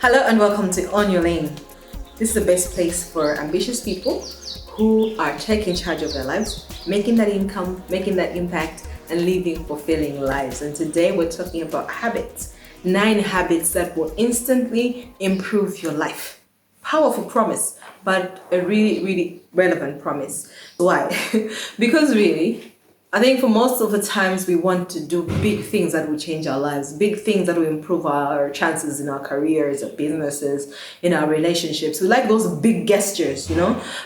Hello and welcome to On Your Lane. This is the best place for ambitious people who are taking charge of their lives, making that income, making that impact, and living fulfilling lives. And today we're talking about habits. 9 habits that will instantly improve your life. Powerful promise, but a really relevant promise. Why? Because really, I think for most of the times we want to do big things that will change our lives, big things that will improve our chances in our careers, our businesses, in our relationships. We like those big gestures,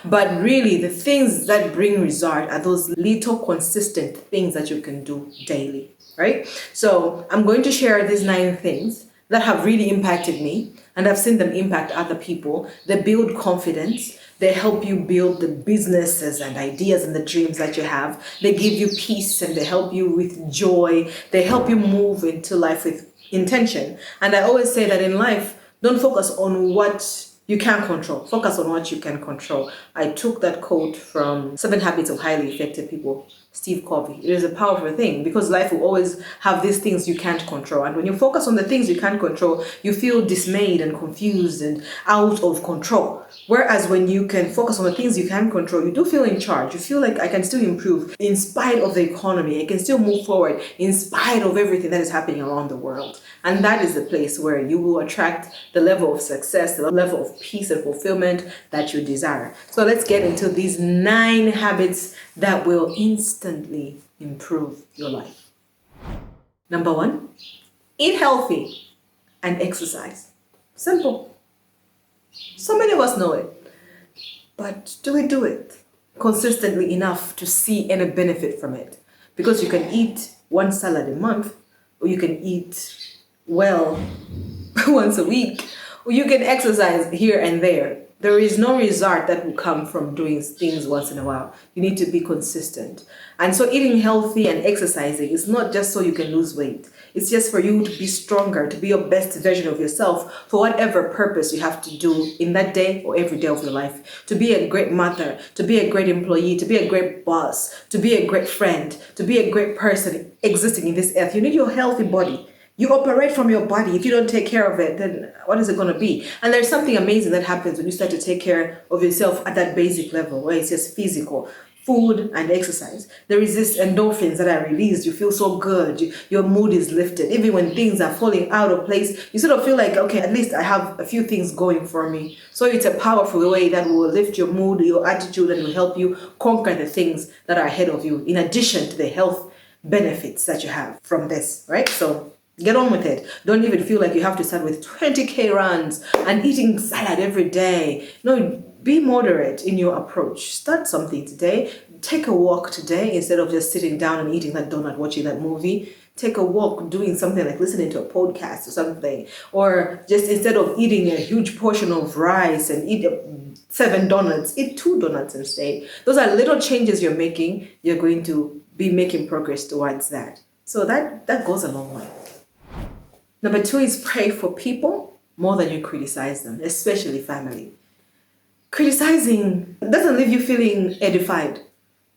but really the things that bring result are those little consistent things that you can do daily, right? So I'm going to share these 9 things that have really impacted me, and I've seen them impact other people. They build confidence. They help you build the businesses and ideas and the dreams that you have. They give you peace and they help you with joy. They help you move into life with intention. And I always say that in life, don't focus on what you can't control. Focus on what you can control. I took that quote from 7 Habits of Highly Effective People, Steve Covey. It is a powerful thing because life will always have these things you can't control. And when you focus on the things you can't control, you feel dismayed and confused and out of control. Whereas when you can focus on the things you can control, you do feel in charge. You feel like I can still improve in spite of the economy. I can still move forward in spite of everything that is happening around the world. And that is the place where you will attract the level of success, the level of peace and fulfillment that you desire. So let's get into these 9 habits that will instantly improve your life. Number 1, eat healthy and exercise. Simple. So many of us know it, but do we do it consistently enough to see any benefit from it? Because you can eat 1 salad a month, or you can eat well once a week, or you can exercise here and there. There is no result that will come from doing things once in a while. You need to be consistent. And so eating healthy and exercising is not just so you can lose weight. It's just for you to be stronger, to be your best version of yourself for whatever purpose you have to do in that day or every day of your life. To be a great mother, to be a great employee, to be a great boss, to be a great friend, to be a great person existing in this earth. You need your healthy body. You operate from your body. If you don't take care of it, then what is it going to be? And there's something amazing that happens when you start to take care of yourself at that basic level, where it's just physical, food and exercise. There is this endorphins that are released. You feel so good. Your mood is lifted. Even when things are falling out of place, you sort of feel like, okay, at least I have a few things going for me. So it's a powerful way that will lift your mood, your attitude, and will help you conquer the things that are ahead of you, in addition to the health benefits that you have from this, right? So get on with it. Don't even feel like you have to start with 20K runs and eating salad every day. No, be moderate in your approach. Start something today. Take a walk today instead of just sitting down and eating that donut, watching that movie. Take a walk doing something like listening to a podcast or something. Or just instead of eating a huge portion of rice and eat 7 donuts, eat 2 donuts instead. Those are little changes you're making. You're going to be making progress towards that. So that goes a long way. Number 2 is pray for people more than you criticize them, especially family. Criticizing doesn't leave you feeling edified,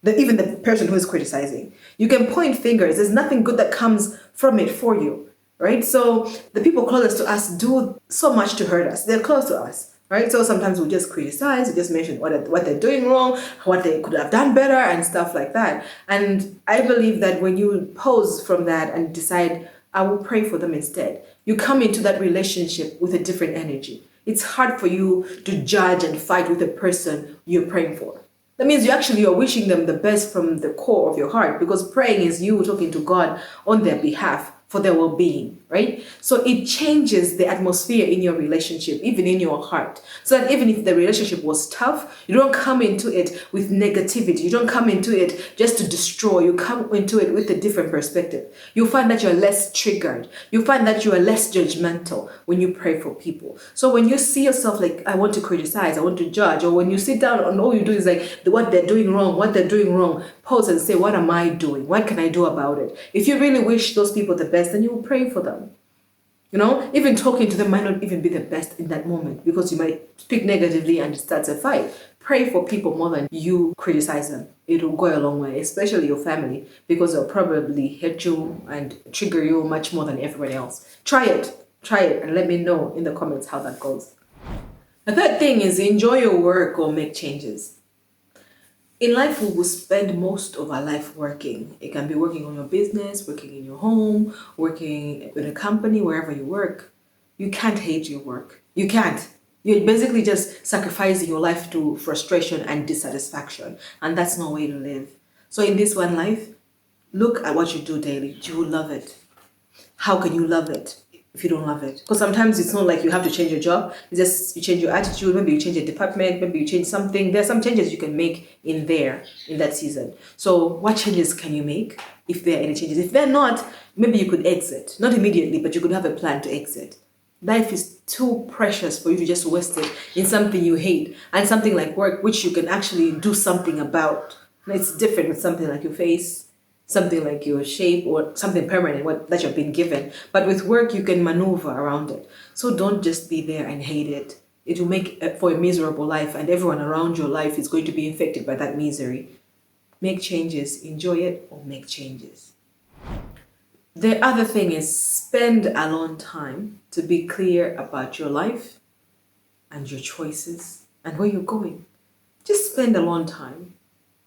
even the person who is criticizing. You can point fingers. There's nothing good that comes from it for you, right? So the people closest to us do so much to hurt us. They're close to us, right? So sometimes we just criticize, we just mention what they're doing wrong, what they could have done better and stuff like that. And I believe that when you pause from that and decide, I will pray for them instead, you come into that relationship with a different energy. It's hard for you to judge and fight with the person you're praying for. That means you're wishing them the best from the core of your heart, because praying is you talking to God on their behalf for their well-being, right? So it changes the atmosphere in your relationship, even in your heart. So that even if the relationship was tough, you don't come into it with negativity. You don't come into it just to destroy. You come into it with a different perspective. You'll find that you're less triggered. You find that you are less judgmental when you pray for people. So when you see yourself like, I want to criticize, I want to judge, or when you sit down and all you do is like, what they're doing wrong, pause and say, what am I doing? What can I do about it? If you really wish those people the best, then you will pray for them. Even talking to them might not even be the best in that moment, because you might speak negatively and it starts a fight. Pray for people more than you criticize them. It will go a long way, especially your family, because they'll probably hurt you and trigger you much more than everyone else. Try it. Try it and let me know in the comments how that goes. The third thing is enjoy your work or make changes. In life, we will spend most of our life working. It can be working on your business, working in your home, working with a company, wherever you work. You can't hate your work. You can't. You're basically just sacrificing your life to frustration and dissatisfaction. And that's no way to live. So in this one life, look at what you do daily. Do you love it? How can you love it if you don't love it? Because sometimes it's not like you have to change your job. It's just you change your attitude. Maybe you change your department. Maybe you change something. There's some changes you can make in that season. So what changes can you make if there are any changes? If they're not, maybe you could exit. Not immediately, but you could have a plan to exit. Life is too precious for you to just waste it in something you hate and something like work, which you can actually do something about. It's different with something like your face, something like your shape, or something permanent that you've been given. But with work, you can maneuver around it. So don't just be there and hate it. It will make for a miserable life, and everyone around your life is going to be infected by that misery. Make changes, enjoy it, or make changes. The other thing is spend alone time to be clear about your life and your choices and where you're going. Just spend alone time.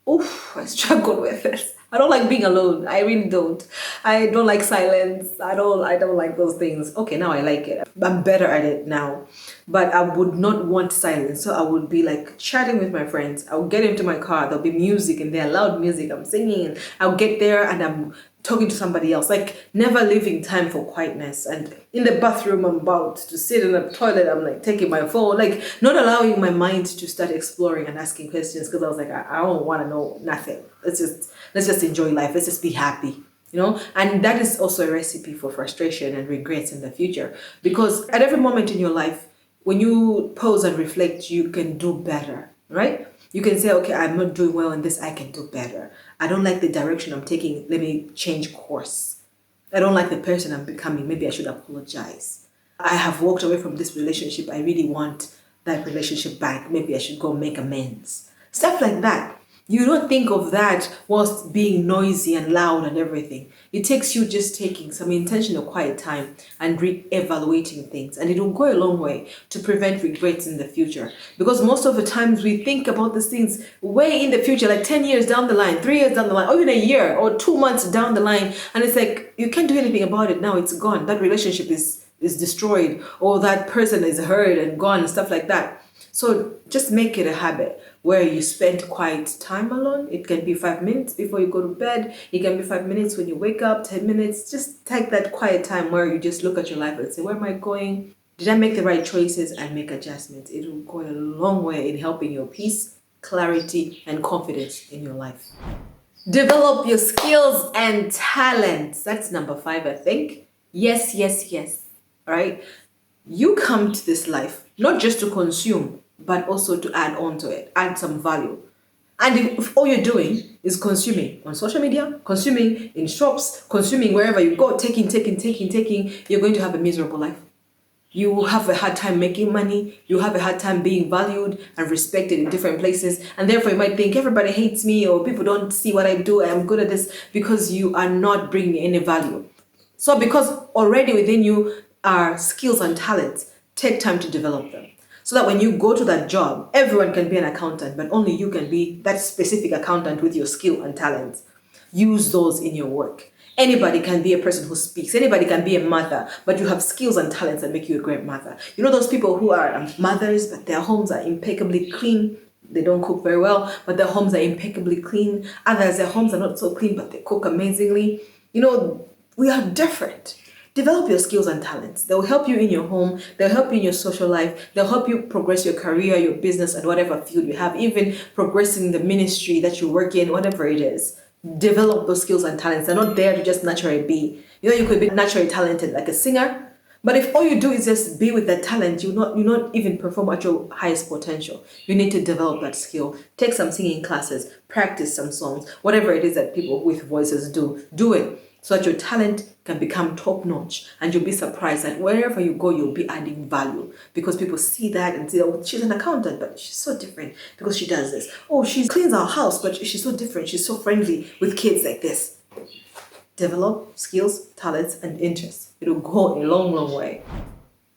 Oof, I struggle with this. I don't like being alone. I really don't. I don't like silence. I don't like those things. Okay, now I like it. I'm better at it now. But I would not want silence. So I would be like chatting with my friends. I'll get into my car. There'll be music in there, loud music. I'm singing. I'll get there and I'm talking to somebody else, like never leaving time for quietness. And in the bathroom, I'm about to sit in the toilet, I'm like taking my phone, like not allowing my mind to start exploring and asking questions, because I was like, I don't want to know nothing. Let's just enjoy life. Let's just be happy. And that is also a recipe for frustration and regrets in the future, because at every moment in your life, when you pause and reflect, you can do better, right? You can say, okay, I'm not doing well in this, I can do better. I don't like the direction I'm taking, let me change course. I don't like the person I'm becoming, maybe I should apologize. I have walked away from this relationship, I really want that relationship back, maybe I should go make amends. Stuff like that. You don't think of that whilst being noisy and loud and everything. It takes you just taking some intentional quiet time and re-evaluating things. And it will go a long way to prevent regrets in the future. Because most of the times we think about these things way in the future, like 10 years down the line, 3 years down the line, or even a year or 2 months down the line. And it's like, you can't do anything about it now, it's gone. That relationship is destroyed, or that person is hurt and gone and stuff like that. So just make it a habit where you spend quiet time alone. It can be 5 minutes before you go to bed. It can be 5 minutes when you wake up, 10 minutes. Just take that quiet time where you just look at your life and say, where am I going? Did I make the right choices? And make adjustments. It will go a long way in helping your peace, clarity, and confidence in your life. Develop your skills and talents. That's number 5, I think. Yes, yes, yes. All right. You come to this life not just to consume, but also to add on to it, add some value. And if all you're doing is consuming on social media, consuming in shops, consuming wherever you go, taking, you're going to have a miserable life. You will have a hard time making money. You have a hard time being valued and respected in different places. And therefore you might think everybody hates me, or people don't see what I do, I'm good at this, because you are not bringing any value. So because already within you are skills and talents, take time to develop them. So that when you go to that job, everyone can be an accountant, but only you can be that specific accountant with your skill and talents. Use those in your work. Anybody can be a person who speaks. Anybody can be a mother, but you have skills and talents that make you a great mother. You know those people who are mothers, but their homes are impeccably clean. They don't cook very well, but their homes are impeccably clean. Others, their homes are not so clean, but they cook amazingly. We are different. Develop your skills and talents. They'll help you in your home. They'll help you in your social life. They'll help you progress your career, your business, and whatever field you have, even progressing the ministry that you work in, whatever it is. Develop those skills and talents. They're not there to just naturally be. You could be naturally talented like a singer, but if all you do is just be with that talent, you not even perform at your highest potential. You need to develop that skill. Take some singing classes, practice some songs, whatever it is that people with voices do it, so that your talent can become top notch, and you'll be surprised that wherever you go, you'll be adding value, because people see that and say, oh, she's an accountant, but she's so different because she does this. Oh, she cleans our house, but she's so different. She's so friendly with kids like this. Develop skills, talents, and interests. It'll go a long, long way.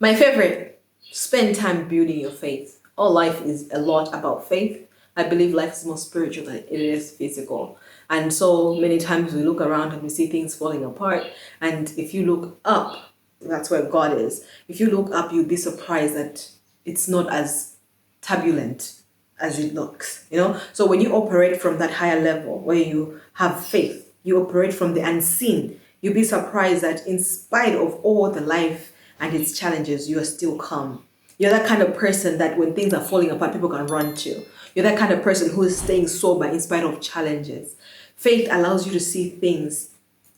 My favorite, spend time building your faith. All life is a lot about faith. I believe life is more spiritual than it is physical. And so many times we look around and we see things falling apart. And if you look up, that's where God is. If you look up, you'll be surprised that it's not as turbulent as it looks, So when you operate from that higher level where you have faith, you operate from the unseen, you'll be surprised that in spite of all the life and its challenges, you are still calm. You're that kind of person that when things are falling apart, people can run to. You're that kind of person who is staying sober in spite of challenges. Faith allows you to see things,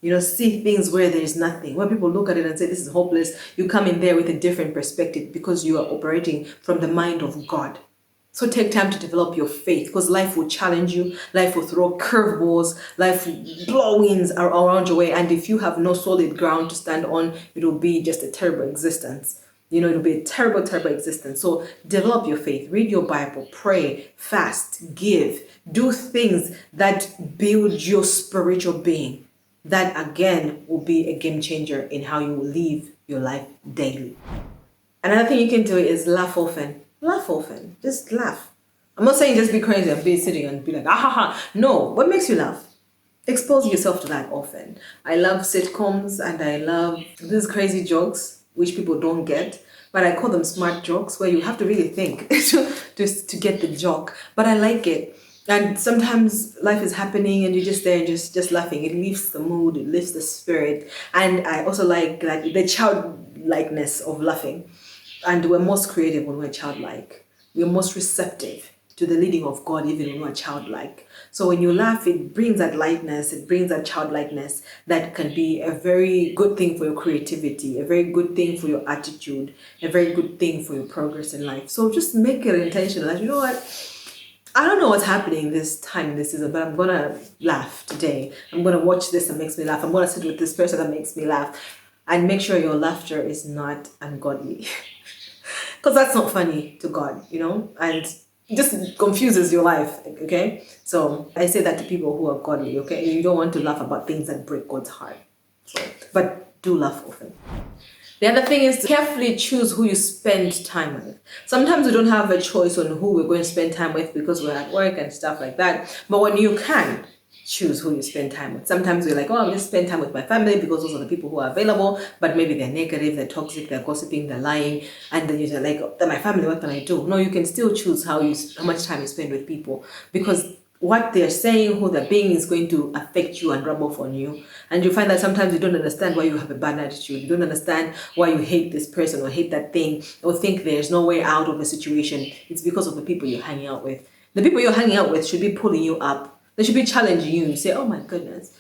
see things where there is nothing. When people look at it and say, this is hopeless, you come in there with a different perspective because you are operating from the mind of God. So take time to develop your faith because life will challenge you. Life will throw curveballs. Life will blow winds around your way. And if you have no solid ground to stand on, it will be just a terrible existence. It'll be a terrible, terrible existence. So develop your faith. Read your Bible. Pray. Fast. Give. Do things that build your spiritual being. That, again, will be a game changer in how you will live your life daily. Another thing you can do is laugh often. Laugh often. Just laugh. I'm not saying just be crazy and be sitting and be like, ah ha ha. No. What makes you laugh? Expose yourself to that often. I love sitcoms and I love these crazy jokes, which people don't get. But I call them smart jokes where you have to really think to get the joke. But I like it. And sometimes life is happening and you're just there just laughing. It lifts the mood, it lifts the spirit. And I also like the childlikeness of laughing. And we're most creative when we're childlike. We're most receptive to the leading of God even when we're childlike. So when you laugh, it brings that lightness, it brings that childlikeness that can be a very good thing for your creativity, a very good thing for your attitude, a very good thing for your progress in life. So just make it intentional. Like, you know what? I don't know what's happening this time, this season, but I'm going to laugh today. I'm going to watch this that makes me laugh. I'm going to sit with this person that makes me laugh. And make sure your laughter is not ungodly. Because that's not funny to God, and it just confuses your life, okay? So I say that to people who are godly, okay? You don't want to laugh about things that break God's heart. But do laugh often. The other thing is to carefully choose who you spend time with. Sometimes we don't have a choice on who we're going to spend time with because we're at work and stuff like that. But when you can, choose who you spend time with. Sometimes we're like, I'll just spend time with my family because those are the people who are available, but maybe they're negative, they're toxic, they're gossiping, they're lying, and then you're like, they're my family, what can I do? No, you can still choose how much time you spend with people because what they're saying, who they're being is going to affect you and rub off on you. And you find that sometimes you don't understand why you have a bad attitude. You don't understand why you hate this person or hate that thing or think there's no way out of a situation. It's because of the people you're hanging out with. The people you're hanging out with should be pulling you up. They should be challenging you. You say, oh my goodness.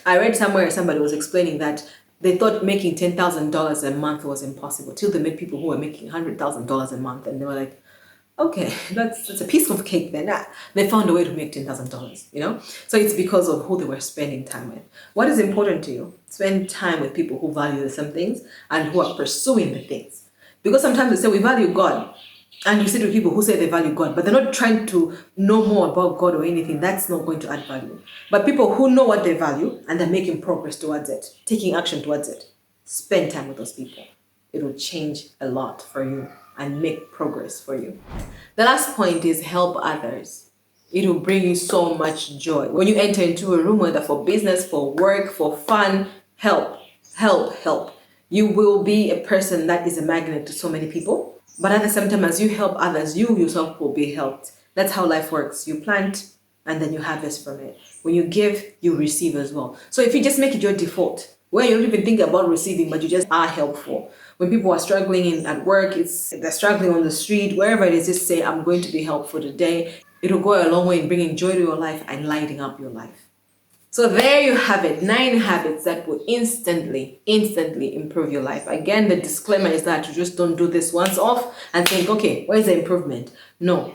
I read somewhere somebody was explaining that they thought making $10,000 a month was impossible till they met people who were making $100,000 a month. And they were like, okay, that's a piece of cake then. They found a way to make $10,000, So it's because of who they were spending time with. What is important to you? Spend time with people who value the same things and who are pursuing the things. Because sometimes we say we value God. And you sit with people who say they value God, but they're not trying to know more about God or anything. That's not going to add value. But people who know what they value and they're making progress towards it, taking action towards it, spend time with those people. It will change a lot for you and make progress for you. The last point is help others. It will bring you so much joy. When you enter into a room, whether for business, for work, for fun, help. You will be a person that is a magnet to so many people. But at the same time, as you help others, you yourself will be helped. That's how life works. You plant and then you harvest from it. When you give, you receive as well. So if you just make it your default, where you don't even think about receiving, but you just are helpful. When people are struggling at work, they're struggling on the street, wherever it is, just say, I'm going to be helpful today. It'll go a long way in bringing joy to your life and lighting up your life. So there you have it, 9 habits that will instantly improve your life. Again, the disclaimer is that you just don't do this once off and think, okay, where's the improvement? No,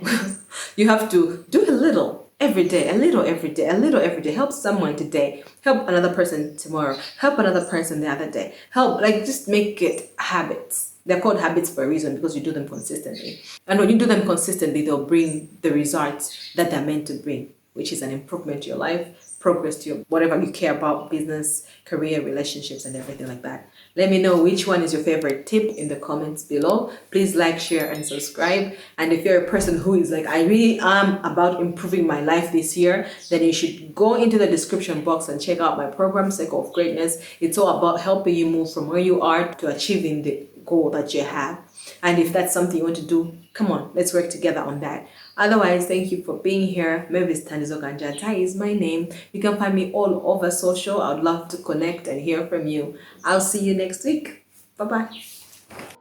you have to do a little every day, a little every day, a little every day. Help someone today, help another person tomorrow, help another person the other day. Just make it habits. They're called habits for a reason because you do them consistently. And when you do them consistently, they'll bring the results that they're meant to bring, which is an improvement to your life, progress to your whatever you care about, business, career, relationships, and everything like that. Let me know which one is your favorite tip in the comments below. Please like, share, and subscribe. And if you're a person who is like, I really am about improving my life this year, then you should go into the description box and check out my program, Circle of Greatness. It's all about helping you move from where you are to achieving the goal that you have. And if that's something you want to do, come on, let's work together on that. Otherwise, thank you for being here. Mavis Tanizoganja is my name. You can find me all over social. I would love to connect and hear from you. I'll see you next week. Bye-bye.